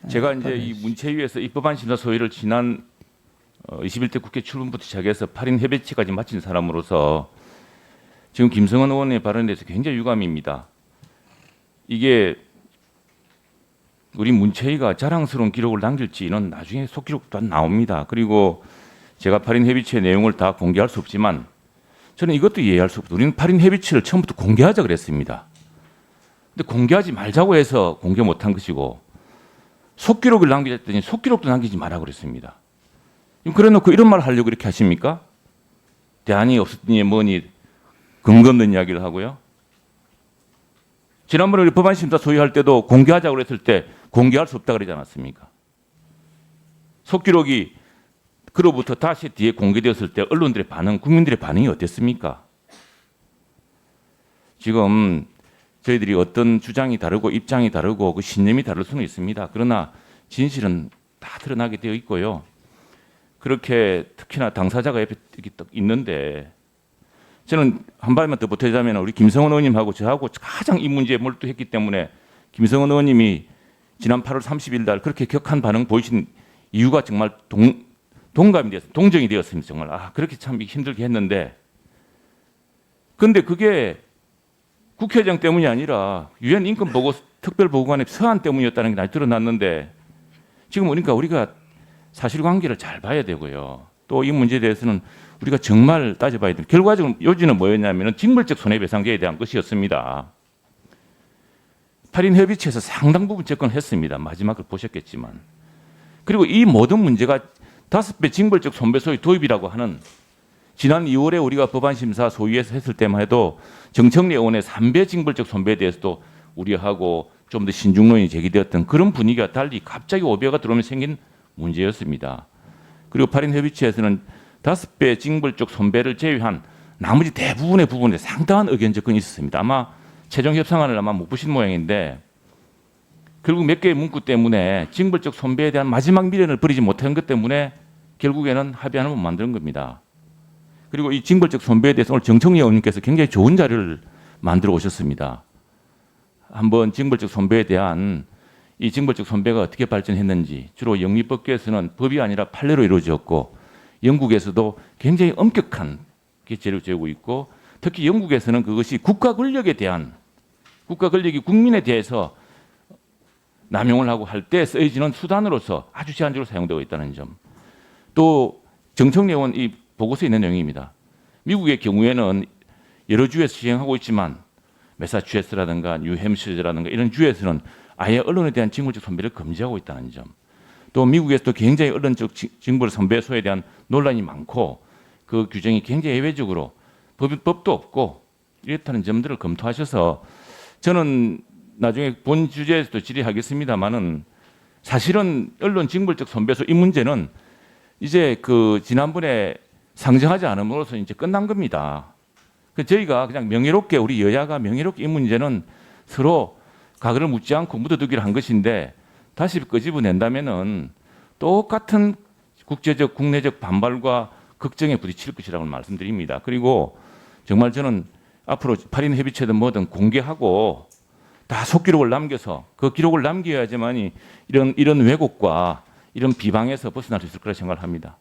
제가 이제 이 문체위에서 이 법안 심사 소위를 지난 21대 국회 출범부터 시작해서 8인 협의체까지 마친 사람으로서 지금 김성원 의원의 발언에 대해서 굉장히 유감입니다. 이게 우리 문체위가 자랑스러운 기록을 남길지는 나중에 속기록도 나옵니다. 그리고 제가 8인 협의체 내용을 다 공개할 수 없지만 저는 이것도 이해할 수 없어요. 우리는 8인 협의체를 처음부터 공개하자 그랬습니다. 근데 공개하지 말자고 해서 공개 못한 것이고 속기록을 남기자 했더니 속기록도 남기지 마라 그랬습니다. 그래 놓고 이런 말 하려고 이렇게 하십니까? 대안이 없었더니 뭐니 근거 없는 이야기를 하고요. 지난번에 우리 법안심사 소위할 때도 공개하자고 그랬을 때 공개할 수 없다 그러지 않았습니까? 속기록이 그로부터 다시 뒤에 공개되었을 때 언론들의 반응, 국민들의 반응이 어땠습니까? 지금 저희들이 어떤 주장이 다르고 입장이 다르고 그 신념이 다를 수는 있습니다. 그러나 진실은 다 드러나게 되어 있고요. 그렇게 특히나 당사자가 옆에 있는데 저는 한 발만 더 보태자면 우리 김성원 의원님하고 저하고 가장 이 문제에 몰두했기 때문에 김성원 의원님이 지난 8월 30일 날 그렇게 격한 반응 보이신 이유가 정말 동감이 되었습니다. 동정이 되었습니다. 정말 그렇게 참 힘들게 했는데 근데 그게 국회의장 때문이 아니라 유엔 인권보고 특별보고관의 서한 때문이었다는 게 날 드러났는데 지금 그러니까 우리가 사실관계를 잘 봐야 되고요. 또 이 문제에 대해서는 우리가 정말 따져봐야 됩니다. 결과적으로 요지는 뭐였냐면 징벌적 손해배상제에 대한 것이었습니다. 8인 협의체에서 상당 부분 접근했습니다. 마지막을 보셨겠지만. 그리고 이 모든 문제가 5배 징벌적 손배소의 도입이라고 하는 지난 2월에 우리가 법안심사 소위에서 했을 때만 해도 정청래 의원의 3배 징벌적 손배에 대해서도 우려하고 좀 더 신중론이 제기되었던 그런 분위기가 달리 갑자기 5배가 들어오면 생긴 문제였습니다. 그리고 8인 협의체에서는 5배 징벌적 손배를 제외한 나머지 대부분의 부분에 상당한 의견 접근이 있었습니다. 아마 최종 협상안을 아마 못 보신 모양인데 결국 몇 개의 문구 때문에 징벌적 손배에 대한 마지막 미련을 버리지 못한 것 때문에 결국에는 합의안을 못 만드는 겁니다. 그리고 이 징벌적 손배에 대해서 오늘 정청래 의원님께서 굉장히 좋은 자료를 만들어 오셨습니다. 한번 징벌적 손배에 대한 이 징벌적 손배가 어떻게 발전했는지 주로 영미법계에서는 법이 아니라 판례로 이루어졌고 영국에서도 굉장히 엄격한 계제를 재고 있고 특히 영국에서는 그것이 국가 권력에 대한 국가 권력이 국민에 대해서 남용을 하고 할 때 쓰여지는 수단으로서 아주 제한적으로 사용되고 있다는 점. 또 정청래 의원 이 보고서에 있는 내용입니다. 미국의 경우에는 여러 주에서 시행하고 있지만 매사추세츠라든가 뉴햄시저라든가 이런 주에서는 아예 언론에 대한 징벌적 손배를 금지하고 있다는 점. 또 미국에서도 굉장히 언론적 징벌 손배소에 대한 논란이 많고 그 규정이 굉장히 예외적으로 법도 없고 이렇다는 점들을 검토하셔서 저는 나중에 본 주제에서도 질의하겠습니다만은 사실은 언론 징벌적 손배소 이 문제는 이제 그 지난번에 상정하지 않음으로써 이제 끝난 겁니다. 저희가 그냥 명예롭게 우리 여야가 명예롭게 이 문제는 서로 가글을 묻지 않고 묻어두기로 한 것인데 다시 끄집어낸다면은 똑같은 국제적 국내적 반발과 걱정에 부딪힐 것이라고 말씀드립니다. 그리고 정말 저는 앞으로 8인 협의체든 뭐든 공개하고 다 속기록을 남겨서 그 기록을 남겨야지만이 이런 왜곡과 이런 비방에서 벗어날 수 있을 거라 생각을 합니다.